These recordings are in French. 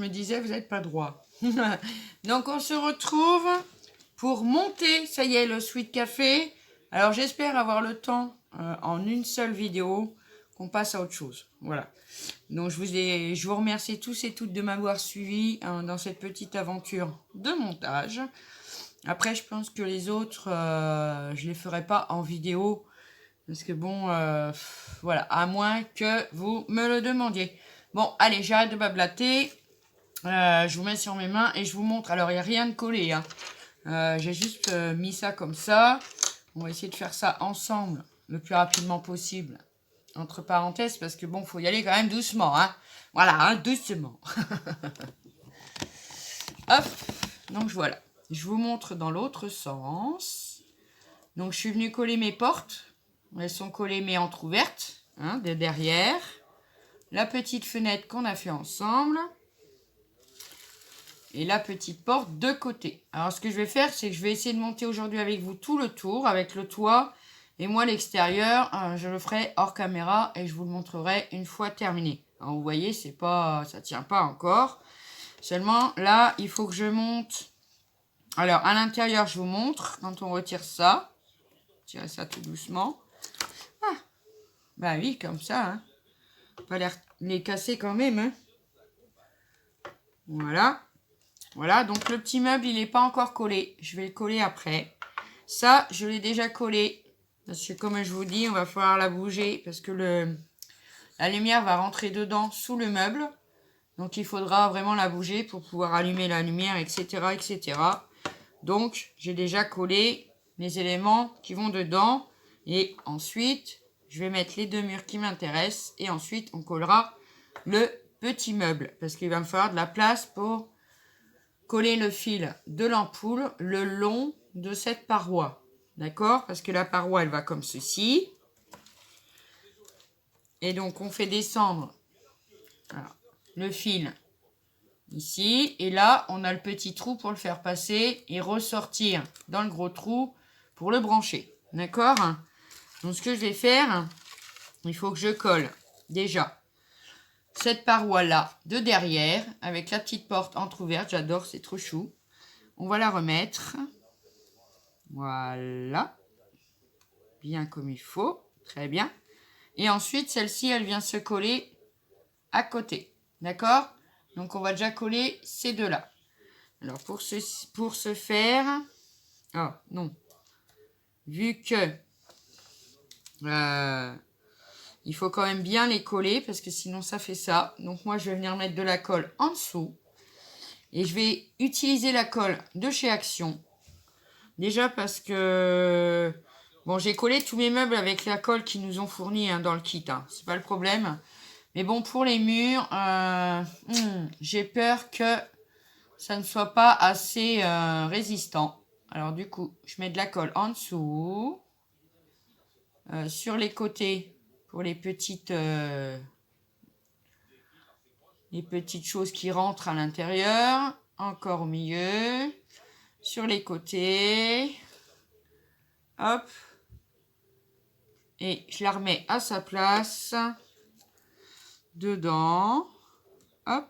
je me disais, vous n'êtes pas droit. Donc, on se retrouve pour monter, ça y est, le sweet café. Alors, j'espère avoir le temps, en une seule vidéo, qu'on passe à autre chose. Voilà. Donc, je vous remercie tous et toutes de m'avoir suivi dans cette petite aventure de montage. Après, je pense que les autres, je les ferai pas en vidéo. Parce que bon, voilà, à moins que vous me le demandiez. Bon, allez, j'arrête de bablater. Je vous mets sur mes mains et je vous montre. Alors, il n'y a rien de collé. Hein. J'ai juste mis ça comme ça. On va essayer de faire ça ensemble le plus rapidement possible. Entre parenthèses, parce que bon, faut y aller quand même doucement. Hein. Voilà, hein, doucement. Hop, donc voilà. Je vous montre dans l'autre sens. Donc, je suis venue coller mes portes. Elles sont collées mais entrouvertes, hein, de derrière. La petite fenêtre qu'on a fait ensemble. Et la petite porte de côté. Alors, ce que je vais faire, c'est que je vais essayer de monter aujourd'hui avec vous tout le tour, avec le toit. Et moi, l'extérieur, je le ferai hors caméra et je vous le montrerai une fois terminé. Alors, vous voyez, c'est pas, ça tient pas encore. Seulement, là, il faut que je monte. Alors, à l'intérieur, je vous montre quand on retire ça. Tirez ça tout doucement. Ah, bah oui, comme ça. Hein. Pas les casser quand même. Hein. Voilà. Voilà, donc le petit meuble, il n'est pas encore collé. Je vais le coller après. Ça, je l'ai déjà collé. Parce que comme je vous dis, on va falloir la bouger. Parce que la lumière va rentrer dedans, sous le meuble. Donc, il faudra vraiment la bouger pour pouvoir allumer la lumière, etc. etc. Donc, j'ai déjà collé les éléments qui vont dedans. Et ensuite, je vais mettre les deux murs qui m'intéressent. Et ensuite, on collera le petit meuble. Parce qu'il va me falloir de la place pour coller le fil de l'ampoule le long de cette paroi. D'accord? Parce que la paroi, elle va comme ceci. Et donc, on fait descendre voilà, le fil ici. Et là, on a le petit trou pour le faire passer et ressortir dans le gros trou pour le brancher. D'accord? Donc, ce que je vais faire, il faut que je colle déjà cette paroi-là de derrière avec la petite porte entrouverte. J'adore, c'est trop chou. On va la remettre. Voilà. Bien comme il faut. Très bien. Et ensuite, celle-ci, elle vient se coller à côté. D'accord? Donc, on va déjà coller ces deux-là. Alors, pour ce faire... Oh, non. Vu que... il faut quand même bien les coller parce que sinon, ça fait ça. Donc, moi, je vais venir mettre de la colle en dessous. Et je vais utiliser la colle de chez Action. Déjà parce que... Bon, j'ai collé tous mes meubles avec la colle qu'ils nous ont fournie dans le kit. Hein. C'est pas le problème. Mais bon, pour les murs, j'ai peur que ça ne soit pas assez résistant. Alors du coup, je mets de la colle en dessous. Sur les côtés, pour les petites choses qui rentrent à l'intérieur. Encore au milieu. Sur les côtés. Hop. Et je la remets à sa place. Dedans. Hop.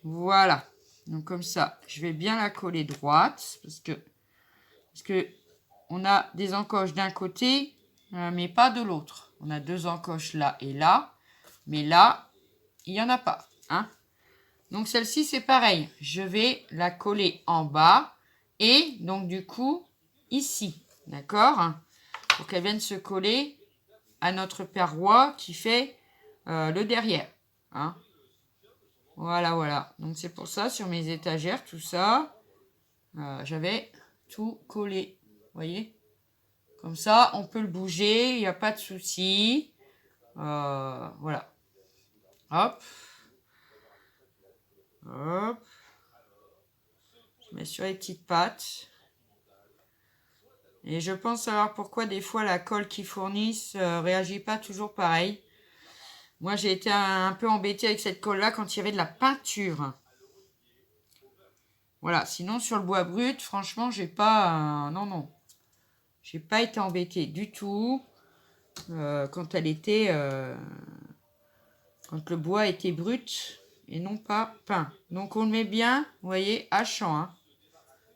Voilà. Donc comme ça, je vais bien la coller droite. Parce que on a des encoches d'un côté, mais pas de l'autre. On a deux encoches là et là. Mais là, il n'y en a pas. Hein. Donc celle-ci, c'est pareil. Je vais la coller en bas. Et donc du coup, ici. D'accord? Pour qu'elle vienne se coller à notre paroi qui fait le derrière. Hein. Voilà, voilà. Donc c'est pour ça, sur mes étagères, tout ça, j'avais tout collé. Vous voyez? Comme ça, on peut le bouger, il n'y a pas de souci. Voilà. Hop. Hop. Je mets sur les petites pattes. Et je pense savoir pourquoi des fois la colle qu'ils fournissent réagit pas toujours pareil. Moi, j'ai été un peu embêtée avec cette colle-là quand il y avait de la peinture. Voilà. Sinon, sur le bois brut, franchement, j'ai pas... non, non. J'ai pas été embêtée du tout quand elle était... quand le bois était brut. et non pas peint. Donc on le met bien, vous voyez, à champ. Hein.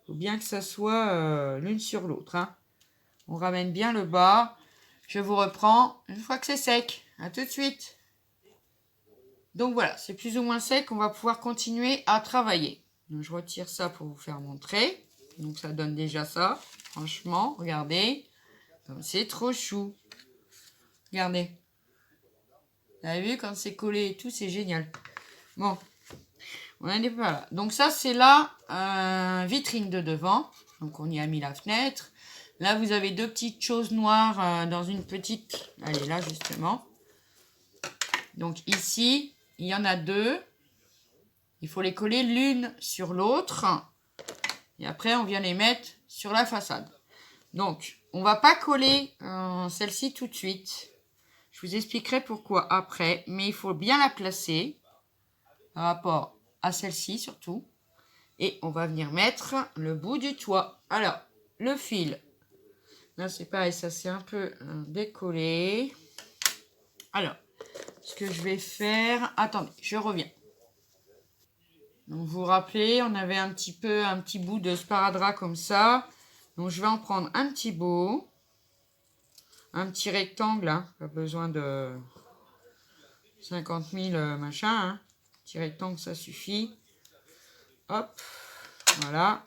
Faut bien que ça soit l'une sur l'autre. Hein. On ramène bien le bas. Je vous reprends une fois que c'est sec. À tout de suite. Donc voilà, c'est plus ou moins sec. On va pouvoir continuer à travailler. Donc, je retire ça pour vous faire montrer. Donc ça donne déjà ça. Franchement, regardez. C'est trop chou. Regardez. Vous avez vu quand c'est collé et tout, c'est génial. Bon, on n'en est pas là. Donc ça, c'est la vitrine de devant. Donc on y a mis la fenêtre. Là, vous avez deux petites choses noires dans une petite... Elle est là, justement. Donc ici, il y en a deux. Il faut les coller l'une sur l'autre. Et après, on vient les mettre sur la façade. Donc, on va pas coller celle-ci tout de suite. Je vous expliquerai pourquoi après. Mais il faut bien la placer par rapport à celle-ci surtout. Et on va venir mettre le bout du toit. Alors, le fil... Là, c'est pareil, ça c'est un peu décollé. Alors, ce que je vais faire... Attendez, je reviens. Donc, vous vous rappelez, on avait un petit bout de sparadrap comme ça. Donc, je vais en prendre un petit bout. Un petit rectangle, hein. Pas besoin de 50 000 machin. Hein. Petit rectangle, ça suffit. Hop, voilà.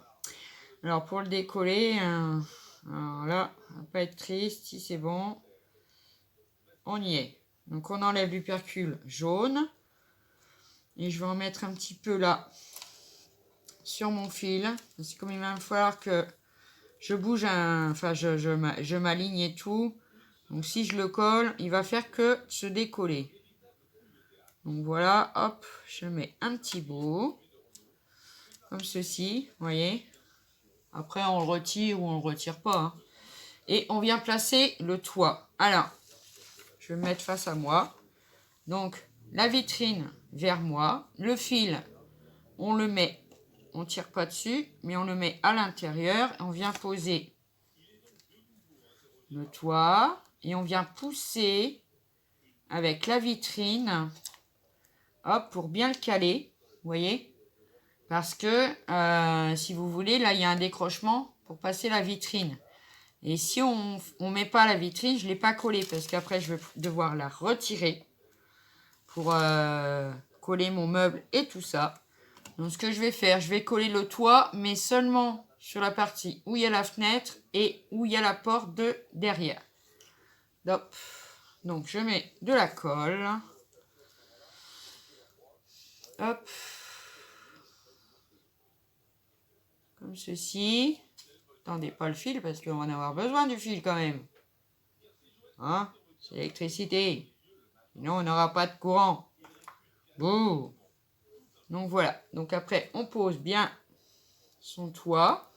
Alors, pour le décoller... Alors là, on va pas être triste, si c'est bon, on y est. Donc on enlève l'upercule jaune et je vais en mettre un petit peu là sur mon fil. C'est comme il va me falloir que je bouge, je m'aligne et tout. Donc si je le colle, il va faire que se décoller. Donc voilà, hop, je mets un petit bout comme ceci, vous voyez. Après on le retire ou on le retire pas. Hein. Et on vient placer le toit. Alors, je vais me mettre face à moi. Donc, la vitrine vers moi. Le fil, on le met, on ne tire pas dessus, mais on le met à l'intérieur. On vient poser le toit. Et on vient pousser avec la vitrine. Hop, pour bien le caler. Vous voyez? Parce que, si vous voulez, là, il y a un décrochement pour passer la vitrine. Et si on ne met pas la vitrine, je ne l'ai pas collée parce qu'après, je vais devoir la retirer pour coller mon meuble et tout ça. Donc, ce que je vais faire, je vais coller le toit, mais seulement sur la partie où il y a la fenêtre et où il y a la porte de derrière. Hop. Donc, je mets de la colle. Hop. Comme ceci. Attendez pas le fil parce qu'on va en avoir besoin du fil quand même. Hein? C'est l'électricité. Sinon, on n'aura pas de courant. Bouh! Donc voilà. Donc après, on pose bien son toit.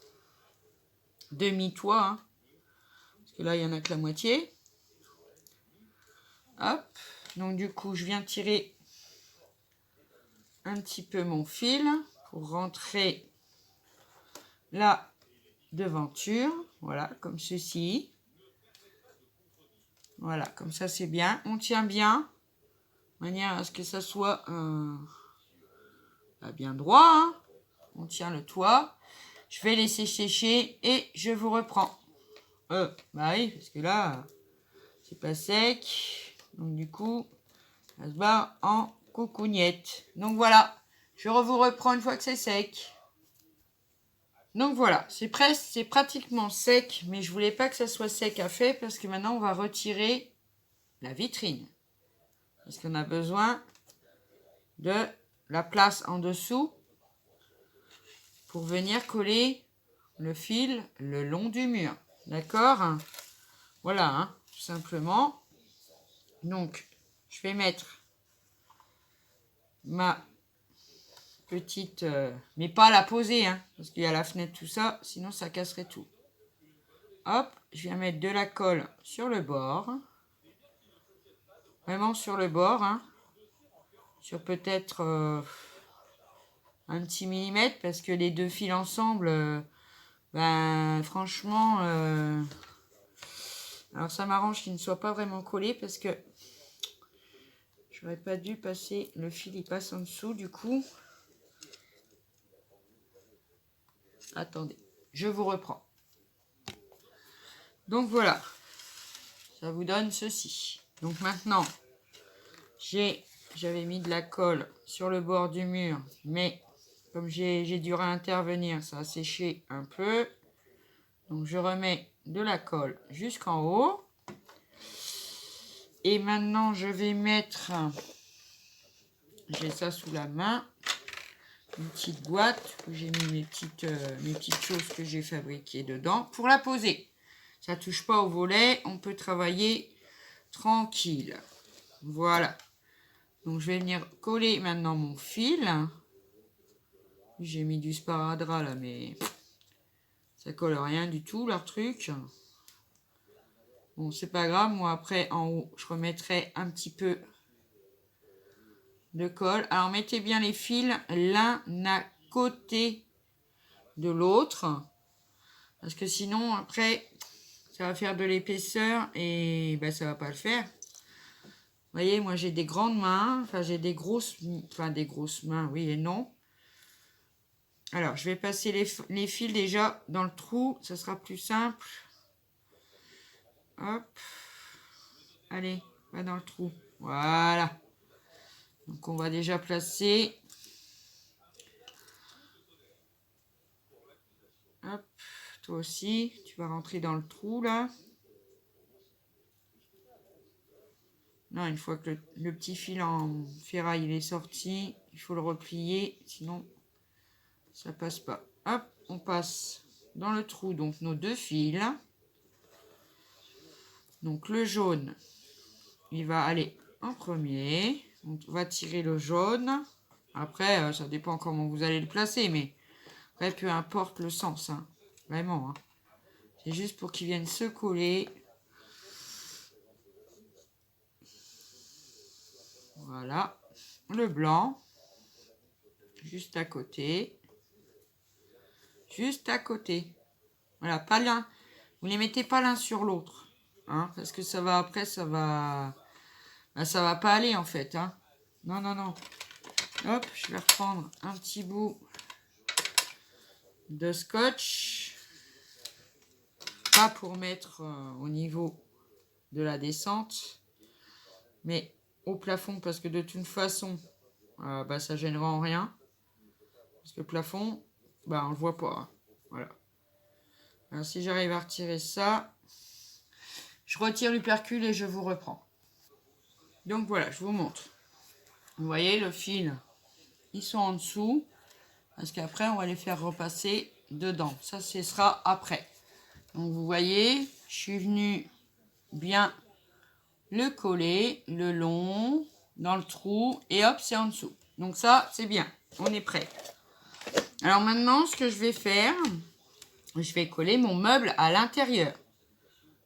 Demi-toit. Hein, parce que là, il n'y en a que la moitié. Hop. Donc du coup, je viens tirer un petit peu mon fil pour rentrer la devanture. Voilà, comme ceci. Voilà, comme ça, c'est bien. On tient bien. De manière à ce que ça soit bien droit. Hein. On tient le toit. Je vais laisser sécher et je vous reprends. Bah oui, parce que là, c'est pas sec. Donc du coup, ça se barre en coucougnette. Donc voilà, je vous reprends une fois que c'est sec. Donc voilà, c'est pratiquement sec, mais je voulais pas que ça soit sec à fait parce que maintenant on va retirer la vitrine. Parce qu'on a besoin de la place en dessous pour venir coller le fil le long du mur. D'accord? Voilà, hein, tout simplement. Donc, je vais mettre ma petite... mais pas la poser, hein, parce qu'il y a la fenêtre, tout ça, sinon ça casserait tout. Hop, je viens mettre de la colle sur le bord. Vraiment sur le bord, hein. Sur peut-être un petit millimètre, parce que les deux fils ensemble, ben franchement... alors ça m'arrange qu'ils ne soient pas vraiment collés, parce que J'aurais pas dû passer, le fil il passe en dessous du coup. Attendez, je vous reprends. Donc voilà, ça vous donne ceci. Donc maintenant, j'avais mis de la colle sur le bord du mur, mais comme j'ai dû réintervenir, ça a séché un peu. Donc je remets de la colle jusqu'en haut. Et maintenant, je vais mettre, j'ai ça sous la main, une petite boîte où j'ai mis mes petites choses que j'ai fabriquées dedans pour la poser. Ça ne touche pas au volet, on peut travailler tranquille. Voilà. Donc je vais venir coller maintenant mon fil. J'ai mis du sparadrap là, mais ça colle rien du tout leur truc. Bon, c'est pas grave, moi après en haut, je remettrai un petit peu de colle. Alors mettez bien les fils l'un à côté de l'autre. Parce que sinon, après, ça va faire de l'épaisseur et ben, ça va pas le faire. Vous voyez, moi j'ai des grandes mains, enfin j'ai des grosses mains, oui et non. Alors, je vais passer les fils déjà dans le trou, ça sera plus simple. Hop. Allez, va dans le trou. Voilà. Donc, on va déjà placer. Hop. Toi aussi, tu vas rentrer dans le trou, là. Non, une fois que le petit fil en ferraille il est sorti, il faut le replier, sinon ça passe pas. Hop, on passe dans le trou, donc nos deux fils. Donc le jaune, il va aller en premier. On va tirer le jaune. Après, ça dépend comment vous allez le placer, mais après, peu importe le sens, hein. Vraiment. Hein. C'est juste pour qu'il vienne se coller. Voilà. Le blanc, juste à côté. Juste à côté. Voilà, pas l'un. Vous ne les mettez pas l'un sur l'autre. Hein, parce que ça va, après, ça va... Ben, ça va pas aller, en fait. Hein. Non, non, non. Hop, je vais reprendre un petit bout de scotch. Pas pour mettre au niveau de la descente, mais au plafond, parce que de toute façon, bah, ça gênera en rien. Parce que le plafond, bah, on le voit pas. Hein. Voilà. Alors, si j'arrive à retirer ça, je retire l'upercule et je vous reprends. Donc voilà, je vous montre. Vous voyez, le fil, ils sont en dessous. Parce qu'après, on va les faire repasser dedans. Ça, ce sera après. Donc, vous voyez, je suis venue bien le coller, le long, dans le trou. Et hop, c'est en dessous. Donc ça, c'est bien. On est prêt. Alors maintenant, ce que je vais faire, je vais coller mon meuble à l'intérieur.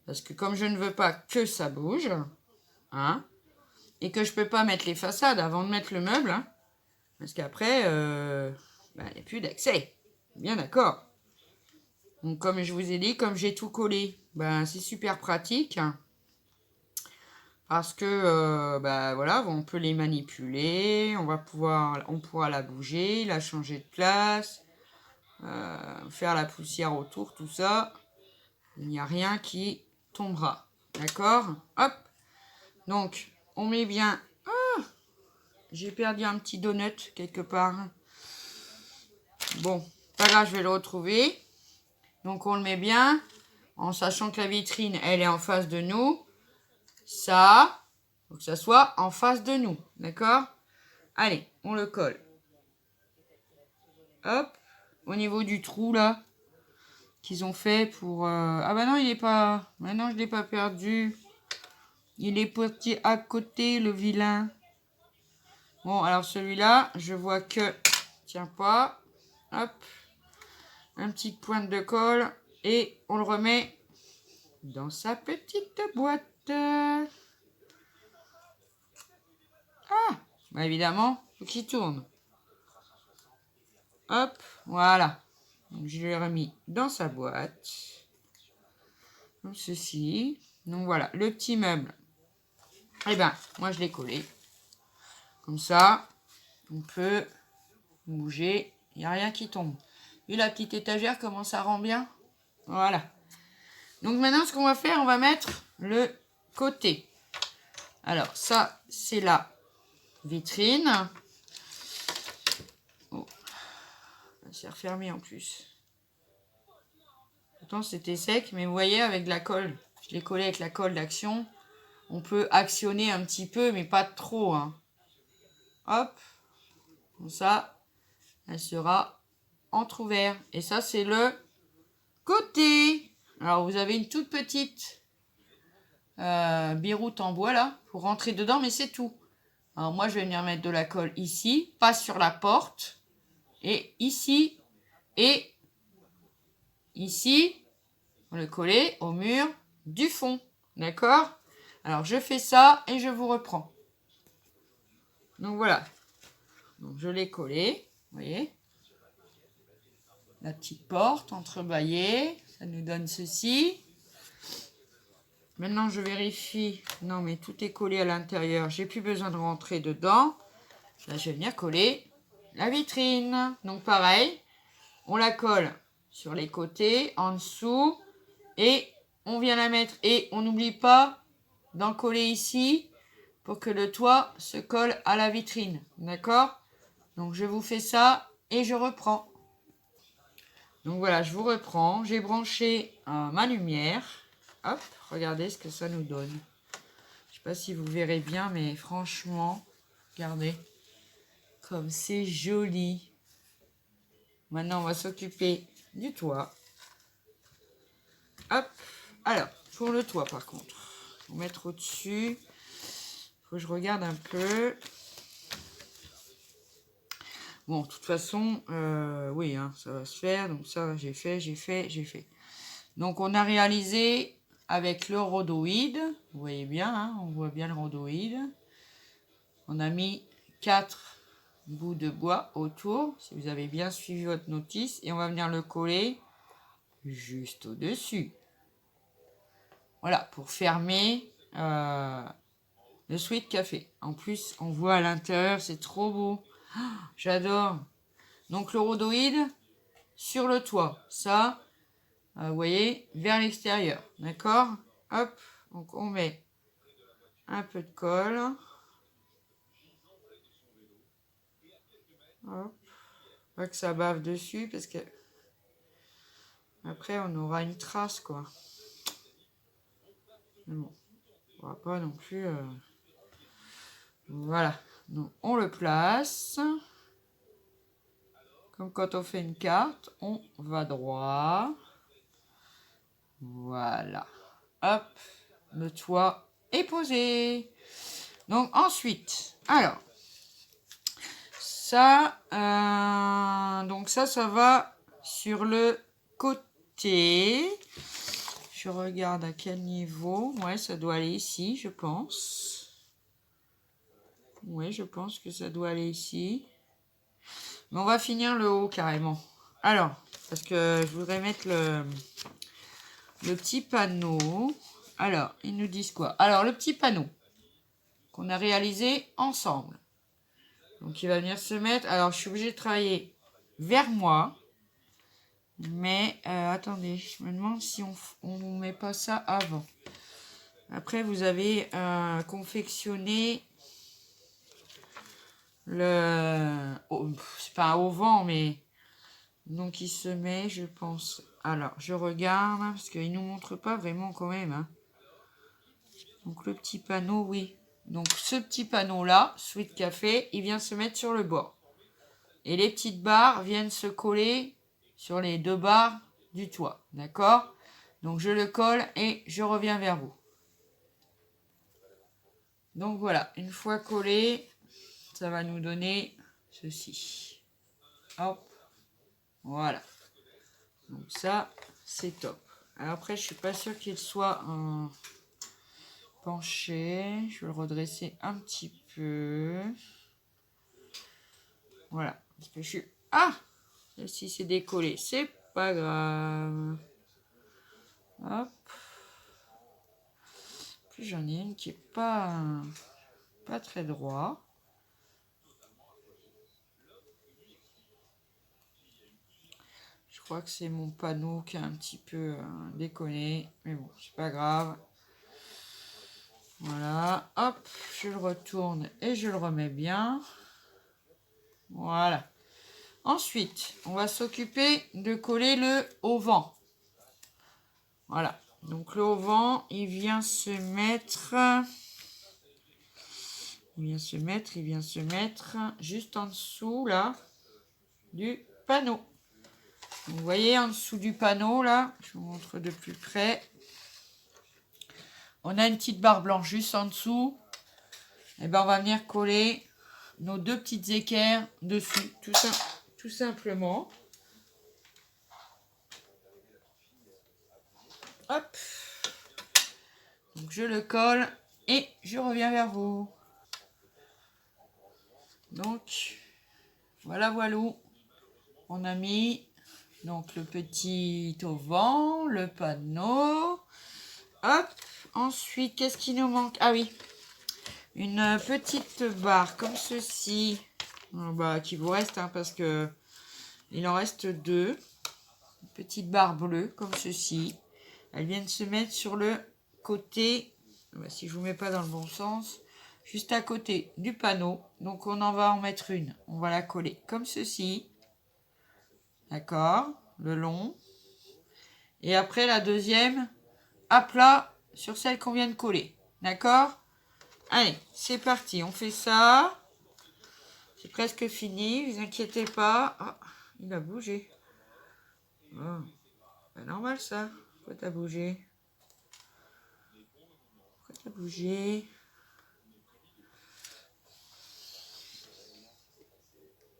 Parce que comme je ne veux pas que ça bouge, hein, et que je ne peux pas mettre les façades avant de mettre le meuble, hein, parce qu'après, il n'y a plus d'accès. Bien d'accord. Donc comme je vous ai dit, comme j'ai tout collé, ben, c'est super pratique. Hein, parce que voilà, on peut les manipuler, on pourra la bouger, la changer de place, faire la poussière autour, tout ça. Il n'y a rien qui tombera. D'accord? Hop. Donc, on met bien... Ah, j'ai perdu un petit donut quelque part. Bon, pas grave, je vais le retrouver. Donc, on le met bien, en sachant que la vitrine, elle est en face de nous. Ça, faut que ça soit en face de nous. D'accord? Allez, on le colle. Hop. Au niveau du trou, là, qu'ils ont fait pour... Ah bah non, il est pas... Maintenant, je l'ai pas perdu. Il est parti à côté, le vilain. Bon, alors celui-là, je vois que... Tiens pas. Hop. Un petit pointe de colle. Et on le remet dans sa petite boîte. Ah, bah évidemment, faut qu'il tourne. Hop, voilà. Donc, je l'ai remis dans sa boîte. Comme ceci. Donc voilà, le petit meuble. Eh ben, moi je l'ai collé. Comme ça, on peut bouger. Il n'y a rien qui tombe. Vu la petite étagère, comment ça rend bien? Voilà. Donc maintenant, ce qu'on va faire, on va mettre le côté. Alors, ça, c'est la vitrine. Oh. C'est refermé en plus. Pourtant, c'était sec, mais vous voyez, avec de la colle, je l'ai collé avec la colle d'action. On peut actionner un petit peu, mais pas trop. Hein. Hop. Comme ça, elle sera entrouverte. Et ça, c'est le côté. Alors, vous avez une toute petite biroute en bois, là, pour rentrer dedans, mais c'est tout. Alors, moi, je vais venir mettre de la colle ici, pas sur la porte. Et ici, et ici, on le coller au mur du fond. D'accord? Alors, je fais ça et je vous reprends. Donc, voilà. Donc, je l'ai collé. Vous voyez? La petite porte entrebâillée. Ça nous donne ceci. Maintenant, je vérifie. Non, mais tout est collé à l'intérieur. J'ai plus besoin de rentrer dedans. Là, je vais venir coller la vitrine. Donc, pareil. On la colle sur les côtés, en dessous. Et on vient la mettre. Et on n'oublie pas d'en coller ici pour que le toit se colle à la vitrine. D'accord? Donc, je vous fais ça et je reprends. Donc, voilà, je vous reprends. J'ai branché ma lumière. Hop, regardez ce que ça nous donne. Je sais pas si vous verrez bien, mais franchement, regardez. Comme c'est joli. Maintenant, on va s'occuper du toit. Hop. Alors, pour le toit, par contre, on va mettre au-dessus. Faut que je regarde un peu. Bon, de toute façon, oui, hein, ça va se faire. Donc ça, j'ai fait. Donc, on a réalisé avec le rhodoïde. Vous voyez bien, hein, on voit bien le rhodoïde. On a mis 4 bouts de bois autour, si vous avez bien suivi votre notice. Et on va venir le coller juste au-dessus. Voilà, pour fermer le sweet café. En plus, on voit à l'intérieur, c'est trop beau. Oh, j'adore. Donc, le rhodoïde sur le toit. Ça, vous voyez, vers l'extérieur. D'accord? Hop, donc on met un peu de colle. Hop. Pas que ça bave dessus parce que après on aura une trace quoi. Mais bon, on va pas non plus. Voilà. Donc on le place. Comme quand on fait une carte, on va droit. Voilà. Hop, le toit est posé. Donc ensuite, alors ça, donc ça va sur le côté. Je regarde à quel niveau. Ouais, ça doit aller ici, je pense. Ouais, je pense que ça doit aller ici. Mais on va finir le haut carrément. Alors, parce que je voudrais mettre le petit panneau. Alors, ils nous disent quoi? Alors, le petit panneau qu'on a réalisé ensemble. Donc, il va venir se mettre. Alors, je suis obligée de travailler vers moi. Mais, attendez, je me demande si on ne met pas ça avant. Après, vous avez confectionné le... c'est pas un auvent, mais... Donc, il se met, je pense... Alors, je regarde, parce qu'il ne nous montre pas vraiment quand même. Hein. Donc, le petit panneau, oui. Donc, ce petit panneau-là, Sweet Café, il vient se mettre sur le bord. Et les petites barres viennent se coller sur les 2 barres du toit. D'accord? Donc, je le colle et je reviens vers vous. Donc, voilà. Une fois collé, ça va nous donner ceci. Hop. Voilà. Donc, ça, c'est top. Alors, après, je suis pas sûre qu'il soit penché. Je vais le redresser un petit peu. Voilà. Parce que je suis... Ah! Celle-ci s'est décollée. C'est pas grave. Hop. Puis j'en ai une qui est pas très droit. crois que c'est mon panneau qui a un petit peu déconné. Mais bon, c'est pas grave. Voilà, hop, je le retourne et je le remets bien. Voilà. Ensuite, on va s'occuper de coller le auvent. Voilà. Donc le auvent, il vient se mettre juste en dessous là du panneau. Donc, vous voyez en dessous du panneau là, je vous montre de plus près. On a une petite barre blanche juste en dessous. Et ben on va venir coller nos deux petites équerres dessus, tout simplement. Hop. Donc je le colle et je reviens vers vous. Donc voilà. On a mis donc le petit auvent, le panneau. Hop. Ensuite, qu'est-ce qui nous manque? Ah oui, une petite barre comme ceci. Qui vous reste parce que il en reste deux. Une petite barre bleue comme ceci. Elles viennent se mettre sur le côté, si je vous mets pas dans le bon sens, juste à côté du panneau. Donc on en va en mettre une. On va la coller comme ceci. D'accord, le long. Et après la deuxième à plat sur celle qu'on vient de coller. D'accord? Allez, c'est parti. On fait ça. C'est presque fini, vous inquiétez pas. Oh, il a bougé. Oh, pas normal ça. Pourquoi t'as bougé?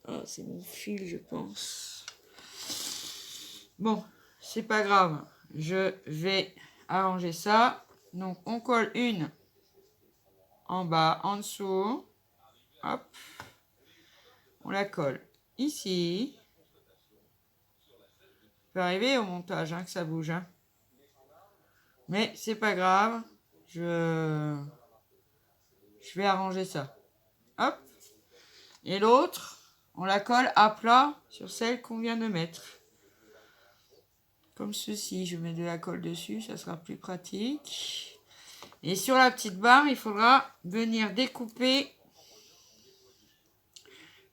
Oh, c'est mon fil, je pense. Bon, c'est pas grave. Je vais arranger ça. Donc, on colle une en bas, en dessous. Hop. On la colle ici. Ça peut arriver au montage que ça bouge. Mais c'est pas grave. Je vais arranger ça. Hop. Et l'autre, on la colle à plat sur celle qu'on vient de mettre. Comme ceci. Je mets de la colle dessus, ça sera plus pratique. Et sur la petite barre, il faudra venir découper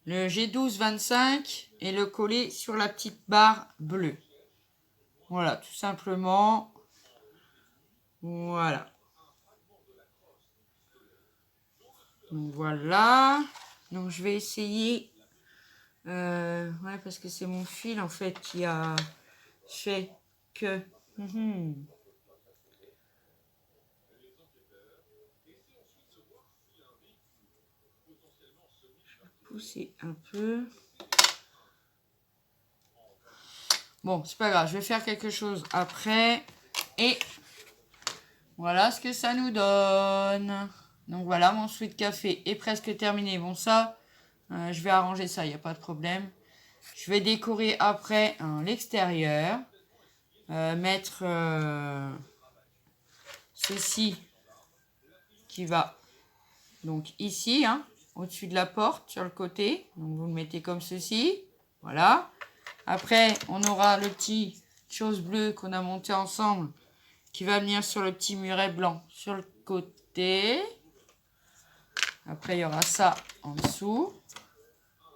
le G12-25 et le coller sur la petite barre bleue. Voilà, tout simplement. Voilà. Donc voilà. Donc je vais essayer. Ouais, parce que c'est mon fil en fait qui a fait que. Pousser un peu. Bon, c'est pas grave, je vais faire quelque chose après. Et voilà ce que ça nous donne. Donc voilà, mon sweet café est presque terminé. Bon, ça, je vais arranger ça, il n'y a pas de problème. Je vais décorer après l'extérieur. Mettre ceci qui va donc ici, au-dessus de la porte, sur le côté. Donc vous le mettez comme ceci. Voilà. Après, on aura le petit chose bleue qu'on a monté ensemble qui va venir sur le petit muret blanc sur le côté. Après, il y aura ça en dessous.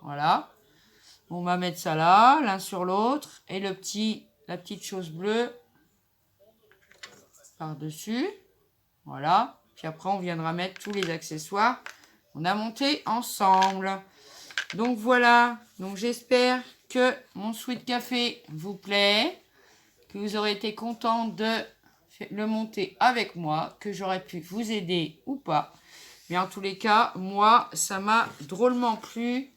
Voilà. On va mettre ça là, l'un sur l'autre. Et la petite chose bleue par-dessus. Voilà. Puis après, on viendra mettre tous les accessoires qu'on a montés ensemble. Donc voilà. Donc j'espère que mon sweet café vous plaît, que vous aurez été content de le monter avec moi, que j'aurais pu vous aider ou pas. Mais en tous les cas, moi, ça m'a drôlement plu.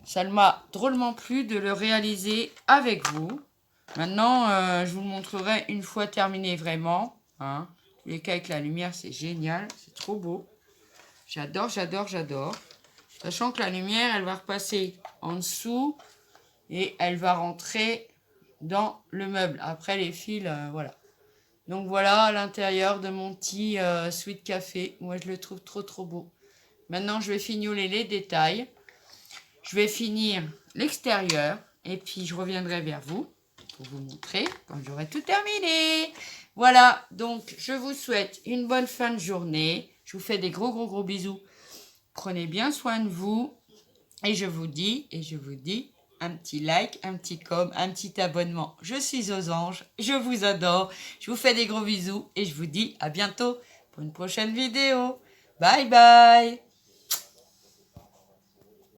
Ça m'a drôlement plu de le réaliser avec vous. Maintenant, je vous le montrerai une fois terminé vraiment. En tous les cas, avec la lumière, c'est génial. C'est trop beau. J'adore, j'adore, j'adore. Sachant que la lumière, elle va repasser en dessous et elle va rentrer dans le meuble. Après, les fils, voilà. Donc voilà à l'intérieur de mon petit sweet café. Moi, je le trouve trop, trop beau. Maintenant, je vais fignoler les détails. Je vais finir l'extérieur. Et puis, je reviendrai vers vous pour vous montrer quand j'aurai tout terminé. Voilà, donc je vous souhaite une bonne fin de journée. Je vous fais des gros bisous. Prenez bien soin de vous. Et je vous dis un petit like, un petit com, un petit abonnement. Je suis aux anges, je vous adore. Je vous fais des gros bisous et je vous dis à bientôt pour une prochaine vidéo. Bye bye.